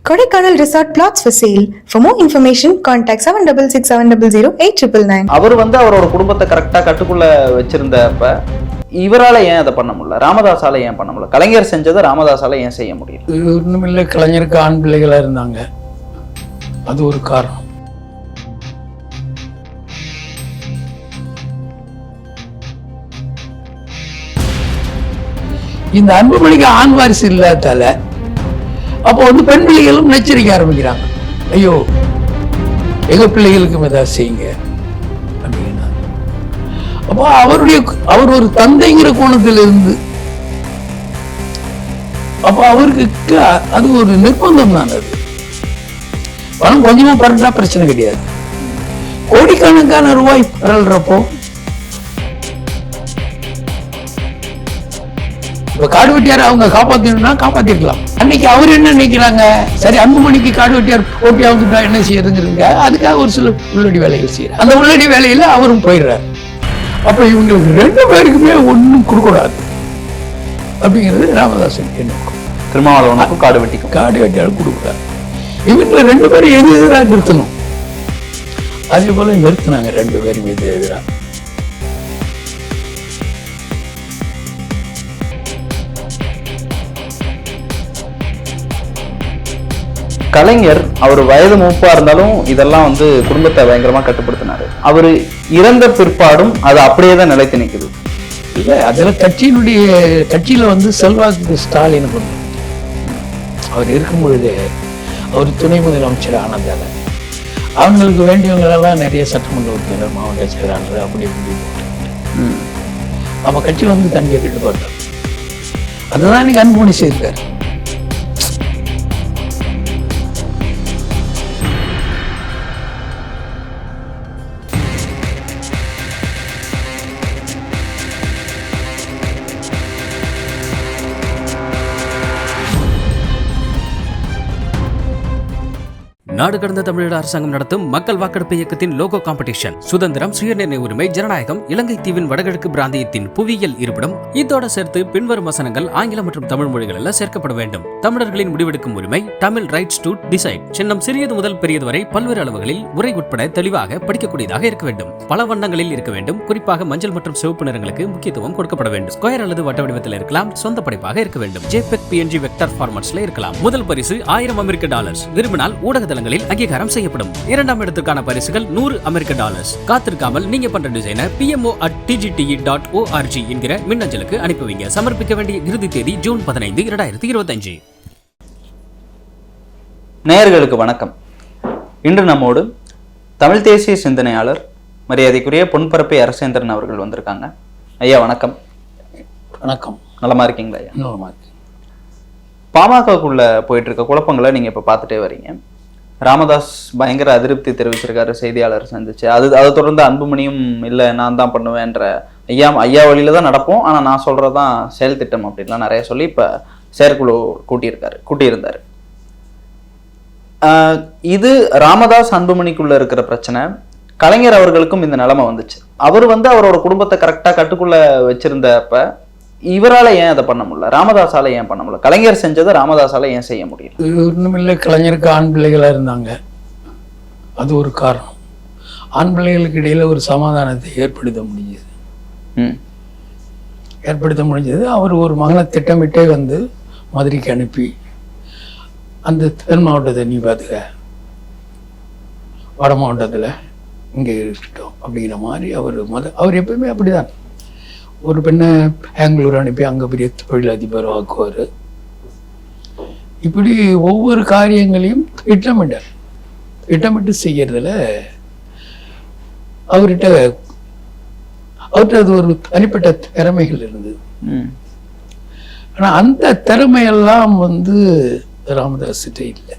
Kodaikanal Resort Plots for sale. For more information, contact 7667008999. அவர் அவரோட குடும்பத்தை கரெக்டா கட்டுக்குள்ள வச்சிருந்தப்ப இவரால ஏன் அதை பண்ண முடியல? ராமதாஸால ஏன் பண்ண முடியல? கலைஞர் செஞ்சதை ராமதாஸால ஏன் செய்ய முடியல? ஒண்ணுமில்லை, கலைஞருக்கு ஆண் பிள்ளைகளா இருந்தாங்க, அது ஒரு காரணம். இந்த அன்புமணிக்கு ஆண் வாரிசு இல்லாதால அப்போ பெண் பிள்ளைகளும் நெச்சரிக்க ஆரம்பிக்கிறாங்க, ஐயோ எங்க பிள்ளைகளுக்கும் ஏதாவது செய்யுங்க அப்படின்னா. அப்போ அவர் ஒரு தந்தைங்கிற கோணத்தில் இருந்து அப்போ அவருக்கு அது ஒரு நிர்பந்தம் தான். அது பணம் கொஞ்சமா பரட்டா பிரச்சனை கிடையாது, கோடிக்கணக்கான ரூபாய் பரல்றப்போ இப்ப காடு வெட்டியார் அவங்க காப்பாத்தணும்னா காப்பாத்திருக்கலாம். அன்னைக்கு அவர் என்ன நினைக்கிறாங்க, சரி அன்புமணிக்கு காடு வெட்டியார் போட்டியாவுக்கு என்ன செய்யறதுங்கிறதுங்க, அதுக்காக ஒரு சில உள்ளடி வேலைகள் செய்யறாரு. அந்த உள்ளடி வேலையில அவரும் போயிடுறாரு. அப்ப இவங்களுக்கு ரெண்டு பேருக்குமே ஒன்றும் கொடுக்கூடாது அப்படிங்கிறது ராமதாசன் எண்ணம். திருமாவளவனுக்கும் காடு வெட்டியார் கொடுக்கூடாது, இவங்க ரெண்டு பேரும் எதிராக நிறுத்தணும். அதே போல நிறுத்தினாங்க ரெண்டு பேரும் எதிராக. கலைஞர் அவர் வயது மூப்பா இருந்தாலும் இதெல்லாம் குடும்பத்தை பயங்கரமா கட்டுப்படுத்தினாரு. அவரு இறந்த பிற்பாடும் அது அப்படியே தான் நிலைத்து நிற்குது. இல்ல அதுல கட்சியில செல்வாக்கு ஸ்டாலின் கொண்டு அவர் இருக்கும் பொழுது அவர் துணை முதலமைச்சர் ஆனதால அவங்களுக்கு வேண்டியவங்களெல்லாம் நிறைய சட்டமன்ற உறுப்பினர், மாவட்ட செயலாளர் அப்படி இப்படி நம்ம கட்சி தனியாக கட்டுப்பாட்டார். அதுதான் இன்னைக்கு அன்புமணி செய்திருக்காரு. நாடு கடந்த தமிழக அரசாங்கம் நடத்தும் மக்கள் வாக்கெடுப்பு இயக்கத்தின் லோகோ காம்படிஷன் சுதந்திரம், சுயநிர்ணய உரிமை, ஜனநாயகம், இலங்கை தீவின் வடகிழக்கு பிராந்தியத்தின் புவியியல் இருப்பிடம், இதோட சேர்த்து பின்வரும் வசனங்கள் ஆங்கிலம் மற்றும் தமிழ் மொழிகளில் சேர்க்கப்பட வேண்டும். தமிழர்களின் முடிவெடுக்கும் உரிமை, தமிழ் ரைட்ஸ் டு டிசைட். சின்னம் சிறியது முதல் பெரியது வரை பல்வேறு அளவுகளில் உரை உட்பட தெளிவாக படிக்கக்கூடியதாக இருக்க வேண்டும். பல வண்ணங்களில் இருக்க வேண்டும். குறிப்பாக மஞ்சள் மற்றும் சிவப்பு நிறங்களுக்கு முக்கியத்துவம் கொடுக்கப்பட வேண்டும். ஸ்கொயர் அல்லது வட்ட வடிவத்தில் இருக்கலாம். சொந்த படைப்பாக இருக்க வேண்டும். ஜேபெக், PNG, வெக்டர் ஃபார்மட்ஸ்ல இருக்கலாம். முதல் பரிசு $1000 விரும்பினால் ஊடகத்தலங்களில் அங்கீகாரம் செய்யப்படும். இரண்டாம் இடத்துக்கான பரிசுகள் $100. காத்திருக்காமல் நீங்க பண்ற டிசைனை pmo@tgte.org என்கிற மின்னஞ்சலுக்கு அனுப்பி வைங்க. சமர்ப்பிக்க வேண்டிய இறுதி தேதி ஜூன் 15, 2025. நேயர்களுக்கு வணக்கம். இன்று நம்மோடு தமிழ் தேசிய சிந்தனையாளர் மரியாதைக்குரிய பொன்பரப்பை அரசேந்திரன் அவர்கள் வந்திருக்காங்க. ஐயா வணக்கம். வணக்கம். நலமா இருக்கீங்களா ஐயா? நலமா இருக்கு. பாமகக்குள்ள போயிட்டு இருக்க குழப்பங்களை நீங்க இப்ப பார்த்துட்டே வரீங்க. ராமதாஸ் பயங்கர அதிருப்தி தெரிவிச்சிருக்காரு செய்தியாளர் சந்திச்சு. அதை தொடர்ந்து அன்புமணியும் இல்லை நான் தான் பண்ணுவேன்ற ஐயா வழியில தான் நடப்போம், ஆனா நான் சொல்றதான் செயல் திட்டம் அப்படின்லாம் நிறைய சொல்லி இப்ப செயற்குழு கூட்டியிருந்தாரு. இது ராமதாஸ் அன்புமணிக்குள்ள இருக்கிற பிரச்சனை. கலைஞர் அவர்களுக்கும் இந்த நிலைமை வந்துச்சு. அவர் அவரோட குடும்பத்தை கரெக்டா கட்டுக்குள்ள வச்சிருந்தப்ப இவரால ஏன் அதை பண்ண முடியல? ராமதாஸால ஏன் பண்ண முடியல? கலைஞர் செஞ்சதை ராமதாஸால ஏன் செய்ய முடியல? ஒண்ணுமில்லை, கலைஞருக்கு ஆண் பிள்ளைகளா இருந்தாங்க, அது ஒரு காரணம். ஆண் பிள்ளைகளுக்கு இடையில ஒரு சமாதானத்தை ஏற்படுத்த முடிஞ்சது. அவர் ஒரு மகனை திட்டமிட்டே மதுரைக்கு அனுப்பி அந்த தென் மாவட்டத்தை நீ பார்த்துக்க, வட மாவட்டத்தில் இங்கே இருக்கட்டும் அப்படிங்கிற மாதிரி அவர் எப்பயுமே அப்படிதான். ஒரு பெண்ணை பெங்களூர் அனுப்பி அங்கே பெரிய தொழிலதிபர் ஆக்குவார். இப்படி ஒவ்வொரு காரியங்களையும் திட்டமிட்டு செய்யறதுல அவர்கிட்ட அது ஒரு தனிப்பட்ட திறமைகள் இருந்தது. ஆனா அந்த திறமையெல்லாம் ராமதாஸ்கிட்ட இல்லை.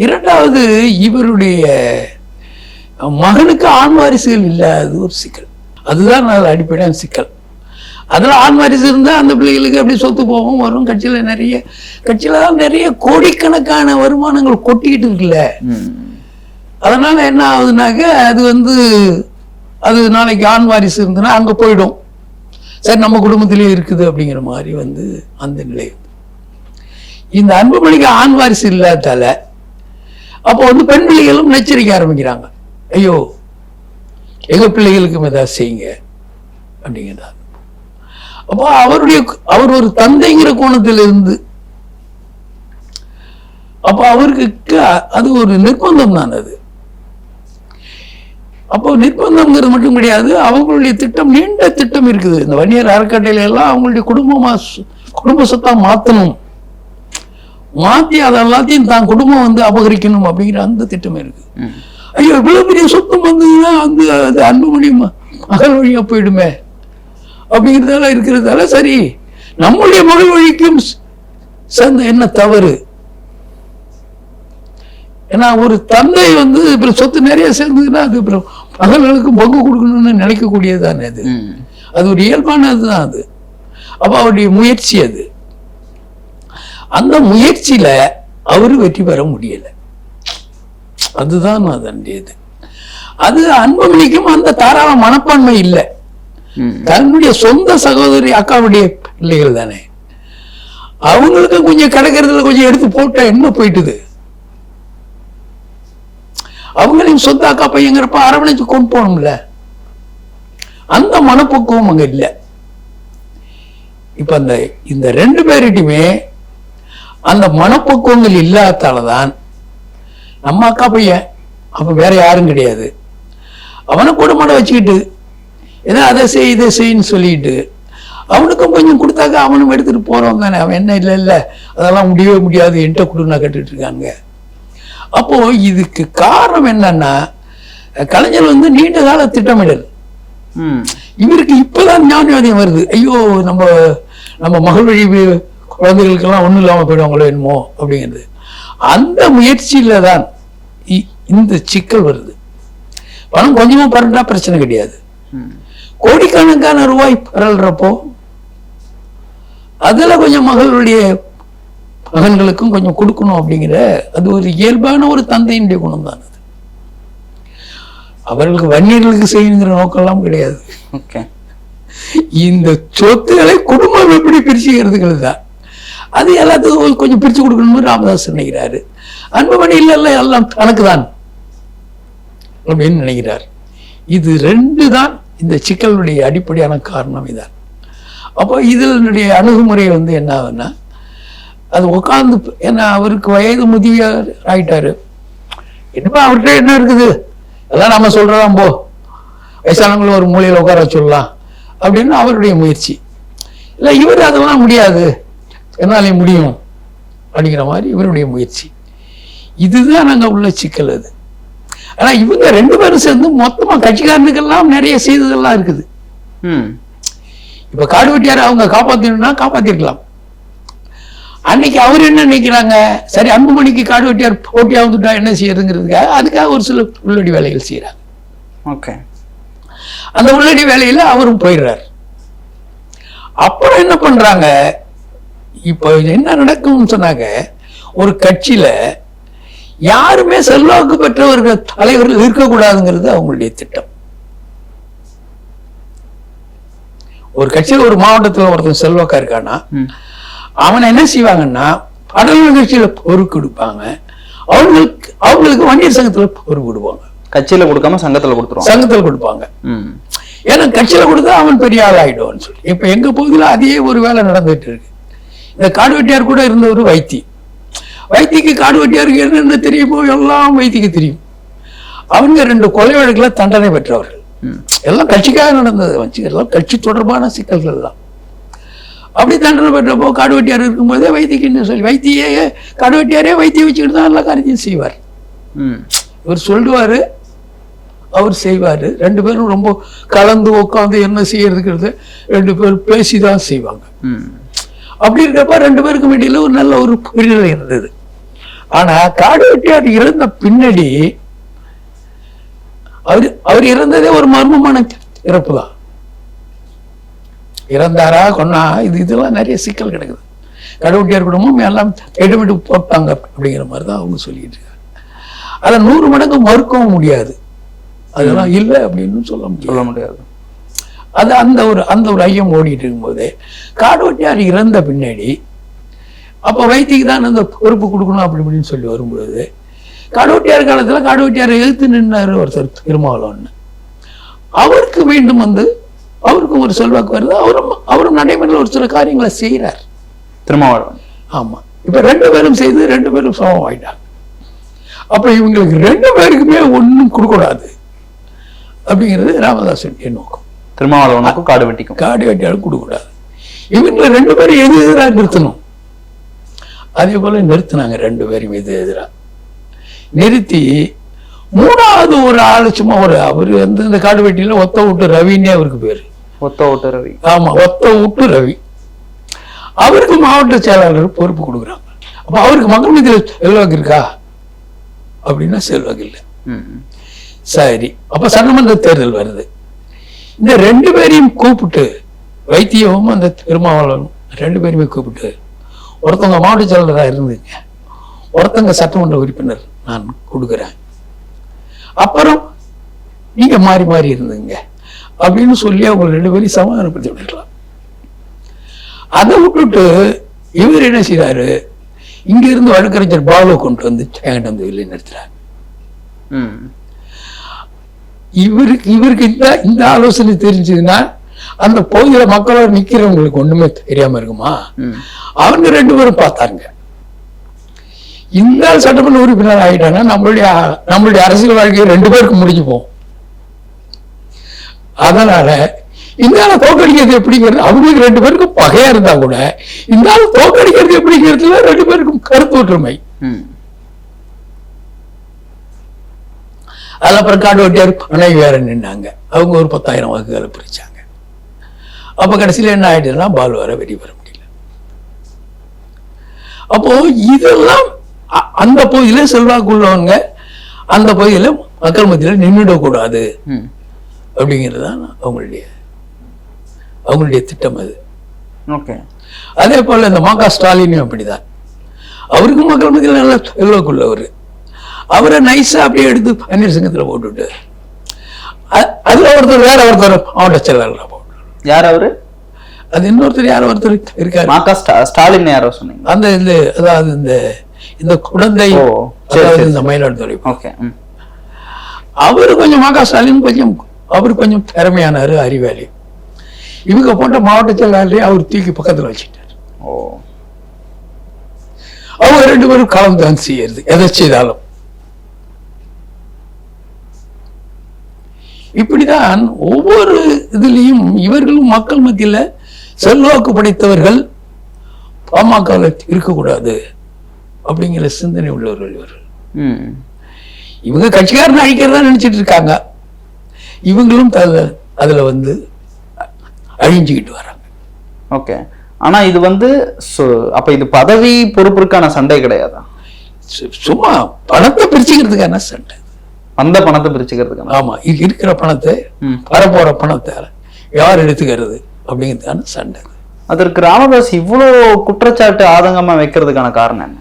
இரண்டாவது, இவருடைய மகனுக்கு ஆண் வாரிசுகள் இல்லை, அது ஒரு சிக்கல். அதுதான் அடிப்படையான சிக்கல். அதில் ஆண் வாரிசு இருந்தால் அந்த பிள்ளைகளுக்கு அப்படி சொத்து போகும் வரும். கட்சியில தான் நிறைய கோடிக்கணக்கான வருமானங்கள் கொட்டிக்கிட்டு இருக்குல்ல. அதனால என்ன ஆகுதுனாக்க அது நாளைக்கு ஆண் வாரிசு இருந்ததுன்னா அங்கே போயிடும். சரி நம்ம குடும்பத்திலேயே இருக்குது அப்படிங்கிற மாதிரி அந்த நிலை. இந்த அன்புமணிக்கு ஆண் வாரிசு இல்லாதால அப்போ வந்து பெண் பிள்ளைகளும் நச்சரிக்க ஆரம்பிக்கிறாங்க, ஐயோ எங்க பிள்ளைகளுக்கும் ஏதாவது செய்யுங்க அப்படிங்கிறதா. அப்போ அவர் ஒரு தந்தைங்கிற கோணத்தில் இருந்து அப்போ அவருக்கு அது ஒரு நிர்பந்தம் தான். அது அப்போ நிர்பந்தம்ங்கிறது மட்டும் கிடையாது, அவங்களுடைய திட்டம் நீண்ட திட்டம் இருக்குது. இந்த வன்னியர் அறக்கட்டளையில எல்லாம் அவங்களுடைய குடும்ப சொத்தா மாற்றணும், மாற்றி அதை எல்லாத்தையும் தான் குடும்பம் வந்து அபகரிக்கணும் அப்படிங்கிற அந்த திட்டம் இருக்கு. ஐயோ இவ்வளவு பெரிய சொத்தம் வந்ததுன்னா வந்து அது அன்புமணி மகள் வழியா போயிடுமே அப்படிங்கிறதால இருக்கிறதால சரி நம்முடைய மகள் வழிக்கும் சேர்ந்த என்ன தவறு. ஏன்னா ஒரு தந்தை வந்து இப்ப சொத்து நிறைய சேர்ந்ததுன்னா அது மகள்களுக்கு பங்கு கொடுக்கணும்னு நினைக்கக்கூடியதுதானே. அது ஒரு இயல்பானதுதான் அது. அப்ப அவருடைய முயற்சி அது. அந்த முயற்சியில அவரு வெற்றி பெற முடியல. அதுதான் அதண்டியது. அது அன்புமணிக்கும் அந்த தாராள மனப்பான்மை இல்லை. தன்னுடைய சொந்த சகோதரி அக்காவுடைய பிள்ளைகள் தானே, அவங்களுக்கு கொஞ்சம் கிடைக்கிறதுல கொஞ்சம் எடுத்து போட்டா என்ன போயிட்டுது. அவங்களையும் சொந்த அக்கா பையங்கிறப்ப அரவணைச்சு கொண்டு போகணும்ல. அந்த மனப்பக்குவம் அங்க இல்லை. இப்ப இந்த ரெண்டு பேர்கிட்டயுமே அந்த மனப்பக்குவங்கள் இல்லாதாலதான் நம்ம அக்கா பையன் அப்ப வேற யாரும் கிடையாது, அவனை கூட மாட வச்சுக்கிட்டு ஏதோ அதை செய் இதை செய்ன்னு சொல்லிட்டு அவனுக்கும் கொஞ்சம் கொடுத்தாக்க அவனும் எடுத்துட்டு போறவன் தானே. அவன் என்ன இல்லை இல்லை அதெல்லாம் முடியவே முடியாது என்கிட்ட கொடுன்னா கேட்டுட்டு இருக்காங்க. அப்போ இதுக்கு காரணம் என்னன்னா கலைஞர் வந்து நீண்ட கால திட்டமிடல். இவருக்கு இப்பதான் ஞானோதயம் வருது, ஐயோ நம்ம மகள் வழி குழந்தைகளுக்கெல்லாம் ஒண்ணும் இல்லாம போயிடுவாங்களோ என்னமோ அப்படிங்கிறது. அந்த முயற்சியில தான் இந்த சிக்கல் வருது. பணம் கொஞ்சமா பரண்டா பிரச்சனை கிடையாது, கோடிக்கணக்கான ரூபாய் பரல்றப்போ அதுல கொஞ்சம் மகன்களுக்கும் கொஞ்சம் கொடுக்கணும் அப்படிங்கிற அது ஒரு இயல்பான ஒரு தந்தையினுடைய குணம் தான். அது அவர்களுக்கு வன்னியர்களுக்கு செய்யணுங்கிற நோக்கம் எல்லாம் கிடையாது. இந்த சொத்துக்களை குடும்பம் எப்படி பிரிச்சுக்கிறதுங்கிறது தான். அது எல்லாத்துக்கும் கொஞ்சம் பிரிச்சு கொடுக்கணும்னு ராமதாஸ் நினைக்கிறாரு. அன்புமணி இல்ல எல்லாம் தனக்கு தான் அப்படின்னு நினைக்கிறார். இது ரெண்டு தான் இந்த சிக்கலுடைய அடிப்படையான காரணம் இதான். அப்போ இதனுடைய அணுகுமுறை வந்து என்ன ஆகுன்னா, அது உட்கார்ந்து ஏன்னா அவருக்கு வயது முதியவர் ஆயிட்டாரு, என்னப்பா அவர்கிட்ட என்ன இருக்குது எல்லாம் நம்ம சொல்றதான் போ, வயசானவங்களும் ஒரு மூலையில் உட்கார சொல்லலாம் அப்படின்னு அவருடைய முயற்சி. இல்லை இவர் அதெல்லாம் முடியாது என்னாலே முடியும் அப்படிங்கிற மாதிரி இவருடைய முயற்சி. இதுதான் நாங்க உள்ள சிக்கல். அது ஆனா இவங்க ரெண்டு பேரும் சேர்ந்து மொத்தமா கட்சிக்காரனுக்கெல்லாம் நிறைய செய்ததெல்லாம் இருக்குது. இப்ப காடு வெட்டியார் அவங்க காப்பாத்தணும்னா காப்பாத்திருக்கலாம். அன்னைக்கு அவர் என்ன நினைக்கிறாங்க, சரி அன்புமணிக்கு காடு வெட்டியார் போட்டியா வந்துட்டா என்ன செய்யறதுங்கிறதுக்காக அதுக்காக ஒரு சில உள்ளடி வேலைகள் செய்யறாங்க. அந்த உள்ளடி வேலையில அவரும் போயிடுறாரு. அப்புறம் என்ன பண்றாங்க, இப்ப என்ன நடக்கும்னு சொன்னாங்க, ஒரு கட்சியில யாருமே செல்வாக்கு பெற்றவர்கள் தலைவர்கள் இருக்கக்கூடாதுங்கிறது அவங்களுடைய திட்டம். ஒரு கட்சியில ஒரு மாவட்டத்துல ஒருத்தன் செல்வாக்கா இருக்கானா அவனை என்ன செய்வாங்கன்னா படல கட்சியில பொறுப்பு கொடுப்பாங்க, அவங்களுக்கு வன்னியர் சங்கத்துல பொறுப்பு கொடுப்பாங்க. கட்சியில கொடுக்காம சங்கத்துல கொடுப்பாங்க. ஏன்னா கட்சியில கொடுத்தா அவன் பெரிய ஆள் ஆயிடுவான்னு சொல்லி இப்ப எங்க பகுதியில அதே ஒரு வேலை நடந்துட்டு இருக்கு. இந்த காடு வெட்டியார் கூட இருந்த ஒரு வைத்திக்கு காடு வெட்டியாருக்கு என்னென்ன தெரியுமோ எல்லாம் வைத்திக்கு தெரியும். அவங்க 2 கொலை வழக்குல தண்டனை பெற்றவர்கள். எல்லாம் கட்சிக்காக நடந்தது, எல்லாம் கட்சி தொடர்பான சிக்கல்கள் எல்லாம். அப்படி தண்டனை பெற்றப்போ காடு வெட்டியார் இருக்கும்போதே வைத்திக்கு சொல்லி காடு வெட்டியாரே வைத்திய வச்சுக்கிட்டு தான் எல்லா காரியத்தையும் செய்வார். இவர் சொல்லுவாரு, அவர் செய்வாரு. 2 பேரும் ரொம்ப கலந்து உட்காந்து என்ன செய்யறதுங்கிறது 2 பேரும் பேசிதான் செய்வாங்க. அப்படி இருக்கப்ப 2 பேருக்கும் இடையில ஒரு நல்ல ஒரு புரிதல் இருந்தது. ஆனா காடு வெட்டியார் இறந்த பின்னாடி அவர் இறந்ததே ஒரு மர்மமான இறப்பு தான். இறந்தாரா கொன்னா இதெல்லாம் நிறைய சிக்கல் கிடக்குது. காடு வெட்டியார் குடும்பம் எல்லாம் எடுமிட்டு போட்டாங்க அப்படிங்கிற மாதிரிதான் அவங்க சொல்லிட்டு இருக்காங்க. அதை 100 மடங்கு மறுக்கவும் முடியாது, அதெல்லாம் இல்லை அப்படின்னு சொல்ல முடியாது. அது அந்த ஒரு ஐயம் ஓடிட்டு இருக்கும்போது காடு வெட்டியார் இறந்த பின்னாடி அப்போ வைத்திக்கு தான் அந்த பொறுப்பு கொடுக்கணும் அப்படி இப்படின்னு சொல்லி வரும்பொழுது காடுவெட்டியார் காலத்தில் காடுவெட்டியாரை எதிர்த்து நின்னாரு ஒருத்தர் திருமாவளவன். அவருக்கு மீண்டும் வந்து அவருக்கும் ஒரு செல்வாக்கு வருது. அவரும் நடைமுறையில் ஒரு சில காரியங்களை செய்கிறார் திருமாவளவன். ஆமா, இப்ப 2 பேரும் செய்து 2 பேரும் சமம் ஆயிட்டாங்க. அப்ப இவங்களுக்கு 2 பேருக்குமே ஒன்றும் கொடுக்கூடாது அப்படிங்கிறது ராமதாசுடைய நோக்கம். திருமாவளவனுக்கும் காடுவெட்டிக்கும் காடுவெட்டியாரும் கொடுக்கூடாது. இவங்களை 2 பேரும் எதிராக நிறுத்தணும். அதே போல நிறுத்தினாங்க 2 பேரும் எதிராக நிறுத்தி 3வது ஒரு ஆளு சும்மா அவரு வந்து இந்த காடுவெட்டியில ஒத்த விட்டு ரவின்னே அவருக்கு பேரு. ஒத்த விட்டு ரவி. ஆமா, ஒத்த விட்டு ரவி. அவருக்கு மாவட்ட செயலாளர் பொறுப்பு கொடுக்குறாங்க. அப்ப அவருக்கு மக்கள் மத்தியில் செல்வாக்கு இருக்கா அப்படின்னா செல்வாக்கு இல்லை. சரி, அப்ப சட்டமன்ற தேர்தல் வருது. இந்த 2 பேரையும் கூப்பிட்டு வைத்தியமும் அந்த திருமாவளவனும் 2 பேருமே கூப்பிட்டு ஒருத்தவங்க மாவட்ட செயலாளராக இருந்துங்க, ஒருத்தங்க சட்டமன்ற உறுப்பினர் நான் கொடுக்குறேன், அப்புறம் நீங்க மாறி மாறி இருந்துங்க அப்படின்னு சொல்லி அவங்க 2 பேரையும் சமாதானப்படுத்தி விட்டுக்கலாம். அதை விட்டுட்டு இவர் என்ன செய்யறாரு, இங்க இருந்து வழக்கறிஞர் பாலு கொண்டு வந்து என்கிட்ட வந்து வெளியே நிறுத்துறாரு. இவருக்கு இந்த ஆலோசனை தெரிஞ்சதுன்னா அந்த பகுதியில மக்களோட நிக்கிறவங்களுக்கு ஒண்ணுமே தெரியாம இருக்குமா? அவங்க 2 பேரும் பார்த்தாங்க, இந்த சட்டமன்ற உறுப்பினர் ஆகிட்டாங்கன்னா நம்மளுடைய அரசியல் வாழ்க்கையை 2 பேருக்கு முடிஞ்சு போகும். அதனால இந்த ஆளை தோக்கடிக்கிறது எப்படிங்கிறது அவங்களுக்கு 2 பேருக்கும் பகையா இருந்தா கூட இந்த ஆளை தோக்கடிக்கிறது எப்படிங்கிறதுல 2 பேருக்கும் கருத்து ஒற்றுமை. அது அப்புறம் காடுவெட்டியார் அணை வேற நின்னாங்க. அவங்க ஒரு 10,000 வாக்குகளை பிரிச்சாங்க. அப்ப கடைசியில என்ன ஆயிடுச்சுன்னா பாலு வர வெளியே வர முடியல. அப்போ இதெல்லாம் அந்த பகுதியில செல்வாக்கு உள்ளவங்க அந்த பகுதியில மக்கள் மத்தியில நின்றுடக்கூடாது அப்படிங்கிறது தான் அவங்களுடைய திட்டம் அது. அதே போல இந்த ம.க. ஸ்டாலினும் அப்படிதான். அவருக்கும் மக்கள் மத்தியில் நல்ல செல்வாக்குள்ளவர். அவரை நைஸா அப்படியே எடுத்து பன்னீர் சிங்கத்துல போட்டுட்டு அதுல ஒருத்தர் வேற ஒருத்தர் மாவட்ட செயலாளர் போட்டு. யார் அவரு? அது இன்னொருத்தர் யார் ஒருத்தர் இருக்காரு. ம.க. ஸ்டாலின் யாரோ சொன்னீங்க? அந்த அதாவது இந்த குழந்தை இந்த மயிலாடுதுறை. அவரு கொஞ்சம் ம.க. ஸ்டாலின் அவரு கொஞ்சம் திறமையானாரு, அறிவாளி. இவங்க போட்ட மாவட்ட செயலாளரையே அவர் தூக்கி பக்கத்துல வச்சுட்டார். அவங்க 2 பேரும் களம் தான் செய்யறது எதை செய்தாலும். இப்படிதான் ஒவ்வொரு இதுலயும் இவர்களும் மக்கள் மத்தியில செல்வாக்கு படைத்தவர்கள் பாமக இருக்கக்கூடாது அப்படிங்கிற சிந்தனை உள்ளவர்கள் இவர்கள். இவங்க கட்சிக்காரன் அழிக்கிறதா நினைச்சிட்டு இருக்காங்க. இவங்களும் அதுல வந்து அழிஞ்சுக்கிட்டு வராங்க. ஓகே, ஆனா இது வந்து அப்ப இது பதவி பொறுப்பிற்கான சண்டை கிடையாதா? சும்மா பணத்தை பிரிச்சுக்கிறதுக்கான சண்டை. அந்த பணத்தை பிரிச்சுக்கிறதுக்கான. ஆமா, இருக்கிற பணத்தை வரப்போற பணத்தை யார் எடுத்துக்கிறது அப்படிங்கிறதுக்கான சண்டை. அதற்கு ராமதாஸ் இவ்வளவு குற்றச்சாட்டு ஆதங்கமா வைக்கிறதுக்கான காரணம் என்ன?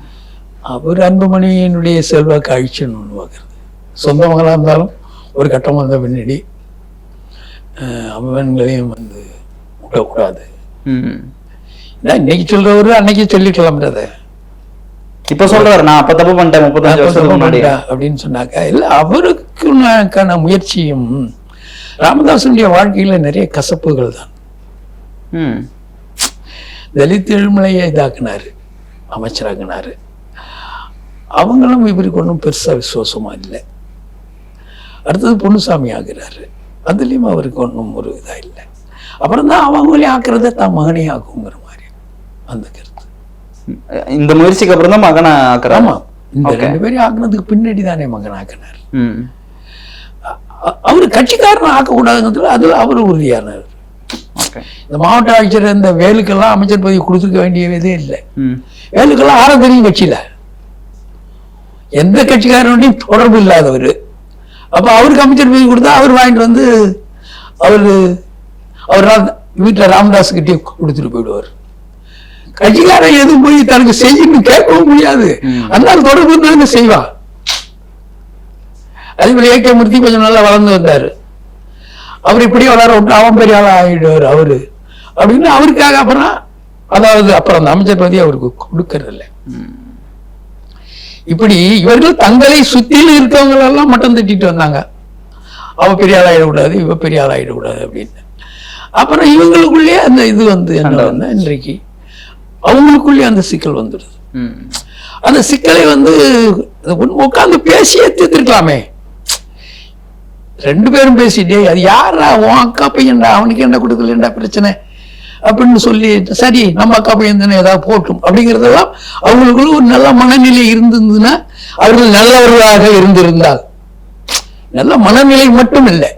அவர் அன்புமணியினுடைய செல்வாக்கு அழிச்சுன்னு உருவாக்குறது. சொந்த மகளாக இருந்தாலும் ஒரு கட்டம் வந்த பின்னாடி அவன்களையும் வந்து விடக்கூடாது. இன்னைக்கு சொல்றவரு அன்னைக்கு சொல்லிக்கலாம்ன்றத இப்ப சொல்றாரு, நான் அப்ப தப்பு பண்ணிட்டேன் 35 வருஷத்துக்கு முன்னாடி அப்படின்னு சொன்னாக்க இல்ல. அவருக்கான முயற்சியும் ராமதாசனுடைய வாழ்க்கையில நிறைய கசப்புகள் தான். தலித் எழுமலையை இதாக்குனாரு, அமைச்சராக்குனாரு. அவங்களும் இவருக்கு ஒன்றும் பெருசா விசுவாசமா இல்லை. அடுத்தது பொன்னுசாமி ஆகிறாரு, அதுலயும் அவருக்கு ஒன்றும் ஒரு இதா இல்லை. அப்புறம் தான் அவங்களையும் ஆக்குறத தான் மகனையும் ஆக்குங்கிற மாதிரி அந்த கருத்து. இந்த முயற்சிக்கு அப்புறம் தான் மகனை ஆக்குறாரு. ஆமா, இந்த 2 பேரையும் ஆக்குனதுக்கு பின்னாடி தானே மகன் ஆக்கினார். அவரு கட்சிக்காரன் ஆக்கக்கூடாதுங்கிறதுல அதுல அவரு உறுதியானார். இந்த மாவட்ட ஆட்சியர் இந்த வேலுக்கெல்லாம் அமைச்சர் பதவி கொடுத்துக்க வேண்டியதே இல்லை. வேலுக்கெல்லாம் ஆற தெரியும் கட்சியில, எந்த கட்சிக்காரனுடையும் தொடர்பு இல்லாதவர். அப்ப அவருக்கு அமைச்சர் பதவி கொடுத்தா அவர் வாங்கிட்டு வந்து அவர் வீட்டுல ராமதாஸ் கிட்டே கொடுத்துட்டு போயிடுவார். கட்சிக்காரன் எதுவும் போய் தனக்கு செய்யணும் கேட்கவும் முடியாது. அதனால தொடர்பு இருந்தாங்க செய்வா. அதே போல ஏகே மூர்த்தி கொஞ்சம் நல்லா வளர்ந்து வந்தாரு. அவர் இப்படியே வளர விட்டு அவன் பெரிய ஆளா ஆகிடுவார் அவரு அப்படின்னு அவருக்காக அப்புறம் அதாவது அப்புறம் அந்த அமைச்சர் பதவி அவருக்கு கொடுக்கறதில்ல. இப்படி இவர்கள் தங்களை சுத்தியில் இருக்கவங்க எல்லாம் மட்டம் தட்டிட்டு வந்தாங்க. அவ பெரிய ஆள் ஆயிடக்கூடாது, இவ பெரிய ஆள் ஆயிடக்கூடாது அப்படின்னு. அப்புறம் இவங்களுக்குள்ளேயே அந்த இது வந்து என்ன இன்றைக்கு அவங்களுக்குள்ளேயே அந்த சிக்கல் வந்துடுது. அந்த சிக்கலை வந்து உட்கார்ந்து பேசியே தீர்த்திருக்கலாமே. 2 பேரும் பேசிட்டே அது யாரா உன் அக்கா பையன்டா, அவனுக்கு என்ன கொடுக்கலண்டா பிரச்சனை அப்படின்னு சொல்லி, சரி நம்ம அக்கா பையன் தானே ஏதாவது போட்டும் அப்படிங்கிறதெல்லாம் அவங்களுக்குள்ள ஒரு நல்ல மனநிலை இருந்திருந்ததுன்னா, அவர்கள் நல்லவர்களாக இருந்திருந்தால், நல்ல மனநிலை மட்டும் இல்லை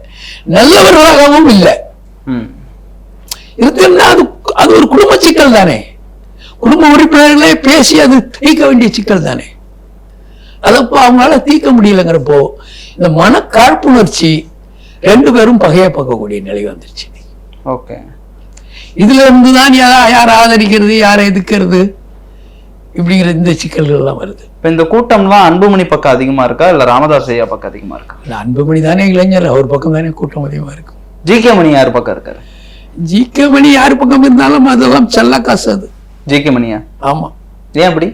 நல்லவர்களாகவும் இல்லை இருக்குன்னா அது ஒரு குடும்ப சிக்கல் தானே. குடும்ப உறுப்பினர்களே பேசி அது தீர்க்க வேண்டிய சிக்கல் தானே. அதப்போ அவங்களால தீர்க்க முடியலங்கிறப்போ இந்த மன காழ்ப்புணர்ச்சி 2 பேரும் பகையை பார்க்கக்கூடிய நிலை வந்துருச்சு. ஓகே, இதுல இருந்துதான் யார் ஆதரிக்கிறது, யாரை எதிர்க்கிறது இப்படிங்கிற இந்த சிக்கல்கள் எல்லாம் வருது. இப்ப இந்த கூட்டம்லாம் அன்புமணி பக்கம் அதிகமா இருக்கா இல்ல ராமதாஸ் ஐயா பக்கம் அதிகமா இருக்கா? அன்புமணி தானே இளைஞர், அவர் பக்கம் தானே கூட்டம் அதிகமா இருக்கும். ஜி.கே. மணி யார் பக்கம் இருக்காரு? ஜி.கே. மணி யார் பக்கம் இருந்தாலும் அதெல்லாம் செல்ல காசு. அது ஜி.கே. மணியா? ஆமா. ஏன் அப்படி?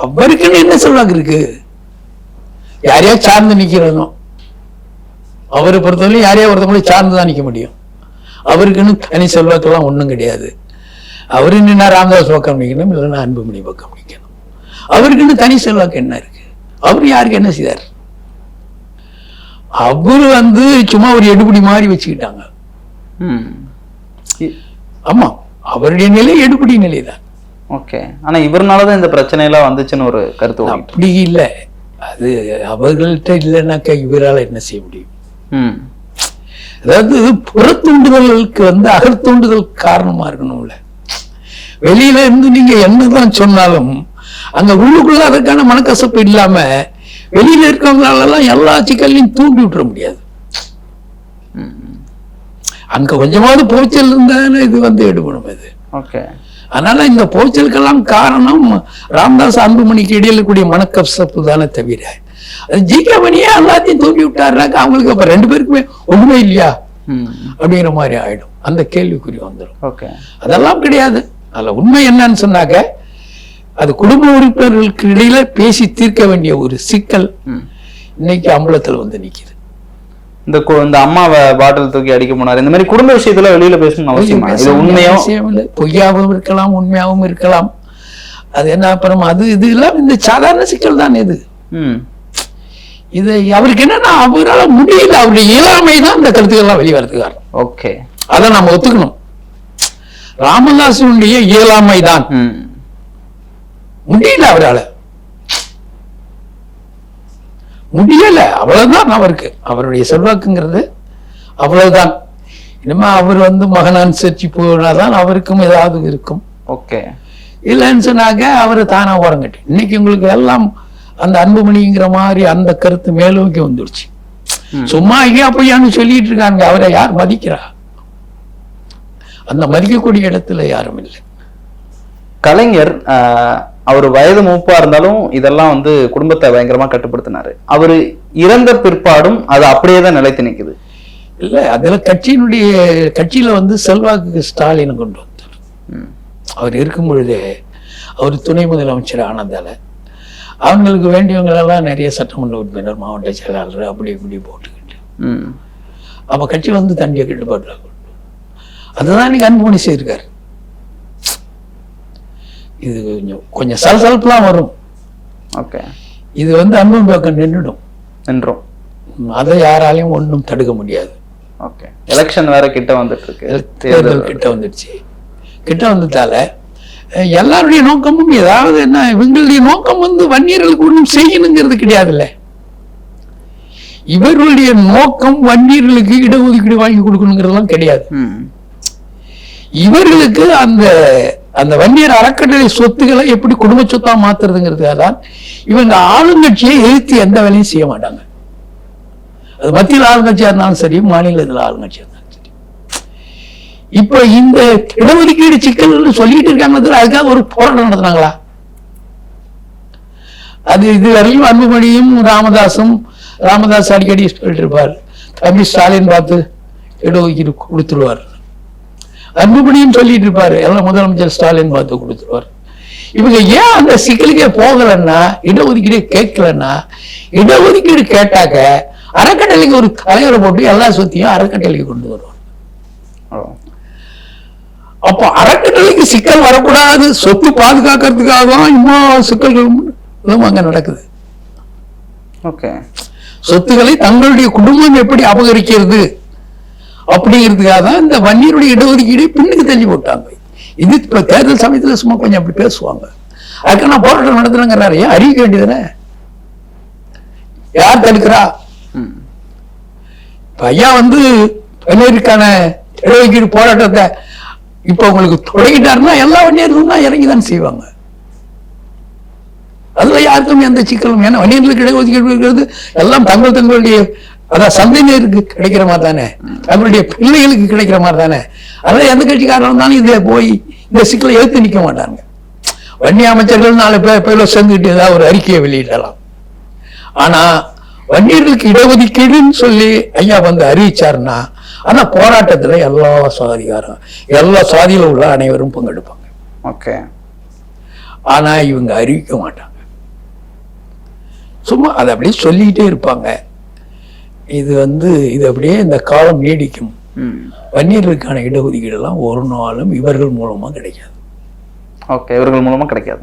அவருக்குன்னு என்ன சொல்றாங்க இருக்கு, யாரையா சார்ந்து நிக்கிறதும். அவரை பொறுத்தவரை யாரையா ஒருத்தவங்களை சார்ந்துதான் நிக்க முடியும். அவருக்குன்னு தனி செல்வாக்கெல்லாம் ஒண்ணும் கிடையாது. அவரு நின்னா ராமதாஸ் பக்கம் நிக்கணும், இல்லைன்னா அன்புமணி பக்கம் நிக்கணும். அவருக்குன்னு தனி செல்வாக்கு என்ன இருக்கு? அவரு யாருக்கு என்ன செய்தார்? அவரு வந்து சும்மா ஒரு எடுபடி மாதிரி வச்சுக்கிட்டாங்க. ஆமா, அவருடைய நிலை எடுபடி நிலைதான். ஓகே, ஆனா இவர்னாலதான் இந்த பிரச்சனை எல்லாம் வந்துச்சுன்னு ஒரு கருத்து. அப்படி இல்லை, அது அவர்கள்ட்ட இல்லைன்னாக்கா இவரால் என்ன செய்ய முடியும்? அதாவது புறத்தூண்டுதலுக்கு வந்து அகத்தூண்டுதல் காரணமா இருக்கணும்ல. வெளியில இருந்து நீங்க என்னதான் சொன்னாலும் அங்க உள்ளுக்குள்ள அதற்கான மனக்கசப்பு இல்லாம வெளியில இருக்கவங்களாலெல்லாம் எல்லா சிக்கலையும் தூண்டி விட்டுற முடியாது. அங்க கொஞ்சமாவது போச்சல் இருந்தாலும் இது வந்து எடுக்கணும் இது. ஓகே, அதனால இந்த போச்சலுக்கெல்லாம் காரணம் ராமதாஸ் அன்புமணிக்கு இடையில கூடிய மனக்கசப்பு தானே தவிர ஜி.கே. மணியே எல்லாத்தையும் தூண்டி விட்டாருனாக்க அவங்களுக்கு அப்ப 2 பேருக்குமே ஒண்ணுமே இல்லையா அப்படிங்கிற மாதிரி ஆயிடும். அந்த கேள்விக்குறி வந்துடும். ஓகே, அதெல்லாம் கிடையாது. அதுல உண்மை என்னன்னு சொன்னாக்க அது குடும்ப உறுப்பினர்களுக்கு இடையில பேசி தீர்க்க வேண்டிய ஒரு சிக்கல் இன்னைக்கு அம்பலத்துல வந்து நிக்குது. இந்த அம்மாவை பாட்டில் தூக்கி அடிக்க போனாரு, இந்த மாதிரி குடும்ப விஷயத்துல வெளியில பேசணும் அவசியம் இல்லை. பொய்யாவும் இருக்கலாம், உண்மையாவும் இருக்கலாம். அது என்ன அப்புறம் அது இது எல்லாம் இந்த சாதாரண சிக்கல் தான். இது அவருக்கு என்னன்னா அவரால் முடியல, அவருடைய இயலாமை தான் இந்த கருத்துக்கள்லாம் வெளிவரதுக்கு காரணம். ஓகே, அதை நாம ஒத்துக்கணும். ராமதாசனுடைய இயலாமை தான், முடியல, அவரால் முடியல, அவ்வளவுதான். அவருக்கு அவருடைய செல்வாக்குங்கிறது அவ்வளவுதான். இனிமே அவர் வந்து மகன் அனுசரிச்சு போனாதான் அவருக்கும் ஏதாவது இருக்கும். ஓகே, இல்லைன்னு சொன்னாக்க அவரை தானா ஓரங்கட்டு. இன்னைக்கு உங்களுக்கு எல்லாம் அந்த அன்புமணிங்கிற மாதிரி அந்த கருத்து மேலோக்கி வந்துடுச்சு. சும்மா ஐயா பொய்யான்னு சொல்லிட்டு இருக்காங்க. அவரை யார் மதிக்கிறா? அந்த மதிக்கக்கூடிய இடத்துல யாரும் இல்லை. கலைஞர் அவர் வயது மூப்பா இருந்தாலும் இதெல்லாம் வந்து குடும்பத்தை பயங்கரமா கட்டுப்படுத்தினாரு. அவரு இறந்த பிற்பாடும் அது அப்படியே தான் நிலைத்து நிக்குது. இல்ல, அதுல கட்சியில வந்து செல்வாக்கு ஸ்டாலின் கொண்டு வந்தார். அவர் இருக்கும் பொழுதே அவர் துணை முதலமைச்சர் ஆனதால அவங்களுக்கு வேண்டியவங்களெல்லாம் நிறைய சட்டமன்ற உறுப்பினர், மாவட்ட செயலாளர் அப்படி இப்படி போட்டுக்கிட்டு அப்ப கட்சி வந்து தண்டிய கட்டுப்பாட்டுல கொண்டு. அதுதான் இன்னைக்கு அன்புமணி செய்திருக்காரு. இது கொஞ்சம் சலசலப்புலாம் வரும். ஓகே, இது வந்து அன்புமணி பக்கம் நின்றோம். அதை யாராலையும் ஒன்றும் தடுக்க முடியாது. ஓகே, எலெக்ஷன் வேற கிட்ட வந்துட்டு இருக்கு, தேர்தல் கிட்ட வந்துடுச்சு. கிட்ட வந்ததால எல்லாருடைய நோக்கமும் ஏதாவது என்ன, இவங்களுடைய நோக்கம் வந்து வன்னியர்களுக்கு ஒன்றும் செய்யணுங்கிறது கிடையாதுல்ல. இவர்களுடைய நோக்கம் வன்னியர்களுக்கு இடஒதுக்கீடு வாங்கி கொடுக்கணுங்கிறதுலாம் கிடையாது. இவர்களுக்கு அந்த அந்த வன்னியர் அறக்கட்டளை சொத்துக்களை எப்படி குடும்ப சொத்தா மாத்துறதுங்கிறதுக்காக தான் இவங்க ஆளுங்கட்சியை எதிர்த்து எந்த வேலையும் செய்ய மாட்டாங்க. அது மத்தியில் ஆளுங்கட்சியா இருந்தாலும் சரி, மாநிலத்தில் ஆளுங்கட்சியா இருந்தாலும் சரி. இப்ப இந்த இடஒதுக்கீடு சிக்கல் சொல்லிட்டு இருக்காங்க, அதுக்காக ஒரு போராட்டம் நடத்துனாங்களா? அது இது வரையும் அன்புமணியும் ராமதாஸ் அடிக்கடி சொல்லிட்டு இருப்பார், தம்பி ஸ்டாலின் பார்த்து இடஒதுக்கீடு கொடுத்துருவார். அன்புமணியும் சொல்லிட்டு இருப்பாரு, எல்லாம் முதலமைச்சர் ஸ்டாலின் பார்த்து கொடுத்துருவார். இவங்க ஏன் அந்த சிக்கலுக்கே போகலன்னா, இடஒதுக்கீடு கேட்கலன்னா, இடஒதுக்கீடு கேட்டாக்க அறக்கட்டளைக்கு ஒரு தலைவரை போட்டு எல்லா சொத்தையும் அறக்கட்டளைக்கு கொண்டு வருவாங்க. அப்போ அறக்கட்டளைக்கு சிக்கல் வரக்கூடாது, சொத்து பாதுகாக்கிறதுக்காக தான் இன்னும் சிக்கல்கள் அங்க நடக்குது. சொத்துக்களை தங்களுடைய குடும்பம் எப்படி அபகரிக்கிறது அப்படிங்கிறதுக்காக தான் இந்த வன்னியருடைய இடஒதுக்கீடு பின்னுக்கு தள்ளி போட்டாங்க. இது இப்ப தேர்தல் சமயத்துல சும்மா கொஞ்சம் அப்படி பேசுவாங்க. அதுக்கு நான் போராட்டம் நடத்துறேங்கிறாரு, ஏன் அறிவிக்க வேண்டியதுதானே? யார் தடுக்கிறா? ஐயா வந்து வன்னியருக்கான இடஒதுக்கீடு போராட்டத்தை இப்ப உங்களுக்கு தொடங்கிட்டாருன்னா எல்லா வன்னியர்களும் தான் இறங்கிதான் செய்வாங்க. அதுல யாருக்கும் எந்த சிக்கலும், ஏன்னா வன்னியர்களுக்கு இடஒதுக்கீடு இருக்கிறது எல்லாம் தங்களுடைய அதான் சந்தையினருக்கு கிடைக்கிற மாதிரி தானே, தங்களுடைய பிள்ளைகளுக்கு கிடைக்கிற மாதிரி தானே. அதனால எந்த கட்சிக்காரன் இருந்தாலும் இதை போய் இந்த சிக்கலை எழுத்து நிற்க மாட்டாங்க. வன்னிய அமைச்சர்கள் 4 பேர் சேர்ந்துக்கிட்டு ஏதாவது ஒரு அறிக்கையை வெளியிடலாம். ஆனா வன்னியர்களுக்கு இடஒதுக்கீடுன்னு சொல்லி ஐயா வந்து அறிவிச்சாருன்னா ஆனா போராட்டத்துல எல்லா சாதியில உள்ள அனைவரும் பங்கெடுப்பாங்க. ஆனா இவங்க அறிவிக்க மாட்டாங்க, சும்மா அதை அப்படியே சொல்லிக்கிட்டே இருப்பாங்க. இது அப்படியே இந்த காலம் நீடிக்கும். வன்னியர்களுக்கான இடஒதுக்கீடு எல்லாம் ஒரு நாளும் இவர்கள் மூலமா கிடைக்காது. இவர்கள் மூலமா கிடைக்காது,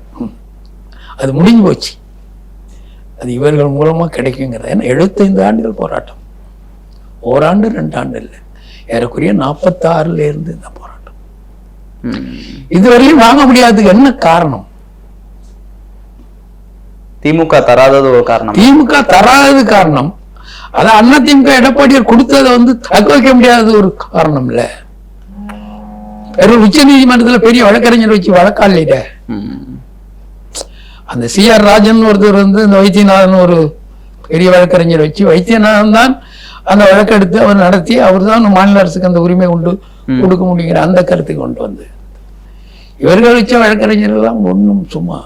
அது முடிஞ்சு போச்சு. அது இவர்கள் மூலமா கிடைக்குங்கிறது. ஏன்னா 75 ஆண்டுகள் போராட்டம், ஓராண்டு 2 ஆண்டு இல்லை, ஏறக்குறைய 46ல இருந்து இந்த போராட்டம். இதுவரையும் வாங்க முடியாததுக்கு என்ன காரணம்? திமுக தராதது ஒரு காரணம். திமுக தராதது காரணம். அதான் அண்ணா திமுக எடப்பாடியார் கொடுத்ததை தக்க வைக்க முடியாத ஒரு காரணம் இல்ல. உச்ச நீதிமன்றத்துல பெரிய வழக்கறிஞர் வச்சு வழக்காளிட அந்த CR ராஜன் ஒருத்தர் இந்த வைத்தியநாதன் ஒரு பெரிய வழக்கறிஞர் வச்சு, வைத்தியநாதன் தான் அந்த வழக்கெடுத்து அவர் நடத்தி, அவர் தான் மாநில அரசுக்கு அந்த உரிமை கொடுக்க முடியுங்கிற அந்த கருத்துக்கு கொண்டு வந்து இவர்கள் வச்ச வழக்கறிஞர்கள் எல்லாம் ஒன்றும் சும்மா.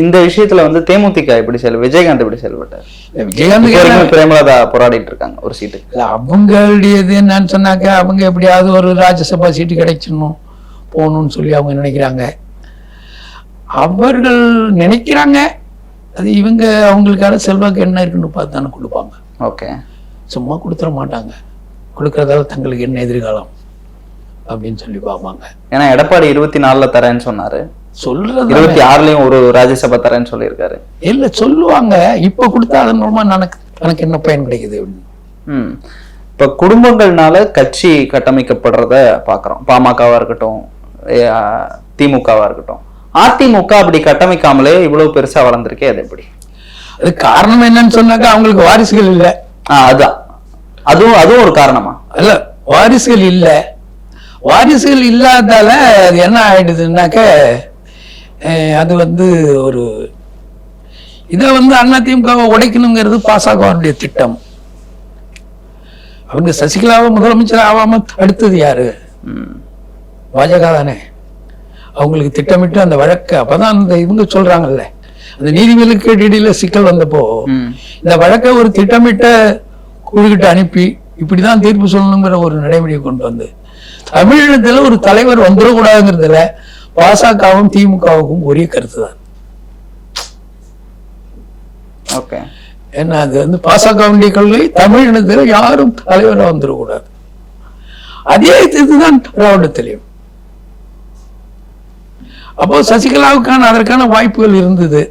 இந்த விஷயத்துல தேமுதிக எப்படி விஜயகாந்த் எப்படி செயல்பட்டார்? விஜயகாந்த் பிரேமலதா போராடிட்டு இருக்காங்க ஒரு சீட்டு. அவங்களுடையது என்னன்னு சொன்னாக்க, அவங்க எப்படியாவது ஒரு ராஜ்யசபா சீட்டு கிடைச்சிடணும் போகணும்னு சொல்லி அவங்க நினைக்கிறாங்க. அவர்கள் நினைக்கிறாங்க, அது இவங்க அவங்களுக்கான செல்வாக்கு என்ன இருக்குன்னு பார்த்து தானே கொடுப்பாங்க. சும்மா கொடுத்துட மாட்டாங்க. கொடுக்கறதால தங்களுக்கு என்ன எதிர்காலம் அப்படின்னு சொல்லி பார்ப்பாங்க. ஏன்னா எடப்பாடி 24ல தரேன்னு சொன்னாரு, சொல்றது 26லயும் ஒரு ராஜ்யசபா தரேன்னு சொல்லியிருக்காரு. இல்ல சொல்லுவாங்க, இப்ப கொடுத்தா அதன் மூலமா எனக்கு என்ன பயன் கிடைக்குது அப்படின்னு. இப்ப குடும்பங்கள்னால கட்சி கட்டமைக்கப்படுறத பாக்குறோம். பாமகவா இருக்கட்டும், திமுகவா இருக்கட்டும். அதிமுக அப்படி கட்டமைக்காமலே இவ்வளவு பெருசா வளர்ந்துருக்கே, அது எப்படி? அது காரணம் என்னன்னு சொன்னாக்கா அவங்களுக்கு வாரிசுகள் இல்ல. அதுவும் ஒரு காரணமா? இல்ல, வாரிசுகள் இல்ல. வாரிசுகள் இல்லாதால அது என்ன ஆயிடுதுன்னாக்க, அது ஒரு இதை அதிமுகவை உடைக்கணுங்கிறது பாசகவுடைய திட்டம். அவங்க சசிகலாவை முதலமைச்சர் ஆகாம தடுத்தது யாரு? பாஜக தானே. அவங்களுக்கு திட்டமிட்டு அந்த வழக்கு, அப்பதான் அந்த இவங்க சொல்றாங்கல்ல, அந்த நீதிமன்ற இடையில சிக்கல் வந்தப்போ இந்த வழக்கை ஒரு திட்டமிட்ட குழுக்கிட்ட அனுப்பி இப்படிதான் தீர்ப்பு சொல்லணுங்கிற ஒரு நடைமுறையை கொண்டு வந்து தமிழகத்துல ஒரு தலைவர் வந்துடக்கூடாதுங்கிறதுல பாசகவும் திமுகவுக்கும் ஒரே கருத்து தான். ஏன்னா அது பாசகவுடைய கொள்கை, தமிழினத்துல யாரும் தலைவராக வந்துடக்கூடாது. அதே இதுதான் திராவிடத்திலையும். அப்போ சசிகலாவுக்கான அதற்கான வாய்ப்புகள் இருந்தது.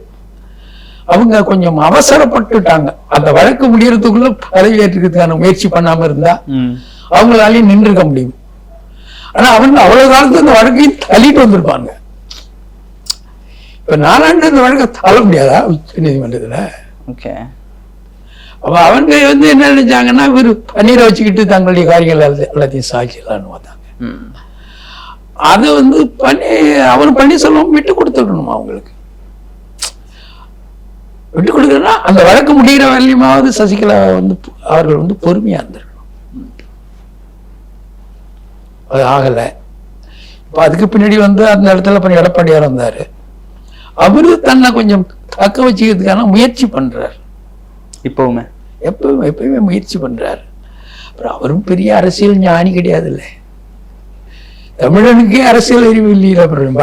அவங்க கொஞ்சம் அவசரப்பட்டுட்டாங்க. அந்த வழக்கு முடியறதுக்குள்ள பதவியேற்றுக்கிறதுக்கான முயற்சி பண்ணாம இருந்தா அவங்களாலையும் நின்றுக்க முடியும். ஆனா அவங்க அவ்வளவு காலத்துல இந்த வழக்கையும் தள்ளிட்டு வந்திருப்பாங்க. இப்ப 4 ஆண்டு இந்த வழக்கை தள்ள முடியாதா உச்ச நீதிமன்றத்துல? அப்ப அவங்க என்ன நினைச்சாங்கன்னா, இவர் பன்னீரை வச்சுக்கிட்டு தங்களுடைய காரியங்கள் எல்லாத்தையும் சாட்சியலான்னு பார்த்தாங்க. அது அவர் பன்னீர்செல்வம் விட்டு கொடுத்துடணுமா? அவங்களுக்கு விட்டு கொடுக்கணும்னா அந்த வழக்கு முடிகிற வரையுமாவது சசிகலா அவர்கள் பொறுமையா இருந்திருக்கணும். அது ஆகல. இப்ப அதுக்கு பின்னாடி அந்த இடத்துல எடப்பாடியார் வந்தாரு. அவரு தன்னை கொஞ்சம் தக்க வச்சுக்கிறதுக்கான முயற்சி பண்றாரு. எப்பவுமே முயற்சி பண்றாரு. அப்புறம் அவரும் பெரிய அரசியல் ஞானி கிடையாது இல்லை. தமிழனுக்கே அரசியல் அறிவு இல்லையில அப்புறம்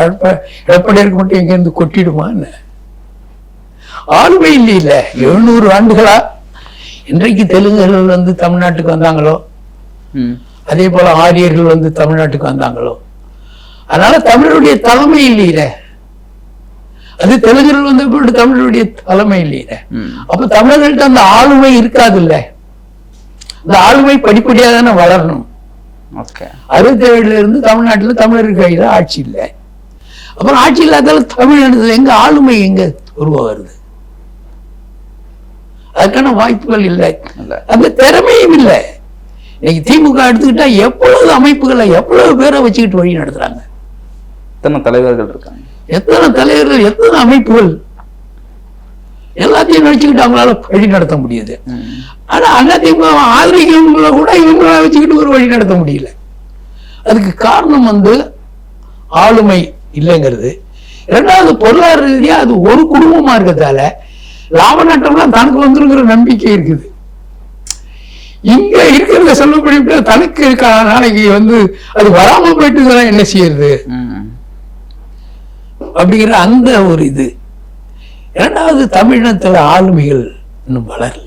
எடப்பாடியாருக்கு மட்டும் எங்க இருந்து கொட்டிடுமா என்ன? ஆளுமை இல்லையில 700 ஆண்டுகளா இன்றைக்கு தெலுங்கர்கள் வந்து தமிழ்நாட்டுக்கு வந்தாங்களோ, அதே போல ஆரியர்கள் வந்து தமிழ்நாட்டுக்கு வந்தாங்களோ, அதனால தமிழருடைய தலைமை இல்லையில. அது தெலுங்கர்கள் வந்து தமிழருடைய தலைமை இல்லையில. அப்ப தமிழர்கள்ட்ட அந்த ஆளுமை இருக்காது இல்ல. இந்த ஆளுமை படிப்படியாக தானே வளரணும். 67 இருந்து தமிழ்நாட்டுல தமிழர் கையில ஆட்சி இல்லை. அப்புறம் ஆட்சி இல்லாதால தமிழ் எங்க ஆளுமை எங்க உருவாகிறது? அதுக்கான வாய்ப்புகள் இல்லை, அந்த திறமையும் இல்லை. இன்னைக்கு திமுக எடுத்துக்கிட்டா எவ்வளவு அமைப்புகளை எவ்வளவு பேரை வச்சுக்கிட்டு வழி நடத்துறாங்க. எத்தனை தலைவர்கள் இருக்காங்க, எத்தனை தலைவர்கள், எத்தனை அமைப்புகள், எல்லாத்தையும் வச்சுக்கிட்டு அவங்களால வழி நடத்த முடியுது. ஆனா அதிமுக ஆதரிக்கிறவங்கள கூட இவங்களால வச்சுக்கிட்டு ஒரு வழி நடத்த முடியல. அதுக்கு காரணம் வந்து ஆளுமை இல்லைங்கிறது. இரண்டாவது பொருளாதார ரீதியா அது ஒரு குடும்பமா இருக்கிறதால லாப நட்டம்லாம் தனக்கு வந்துருங்கிற நம்பிக்கை இருக்குது. இங்க இருக்கிறத சொல்லப்படி தனக்கு இருக்க நாளைக்கு வந்து அது வராம போயிட்டு என்ன செய்யறது அப்படிங்கிற அந்த ஒரு இது. இரண்டாவது தமிழினத்துல ஆளுமைகள் இன்னும் வளரல.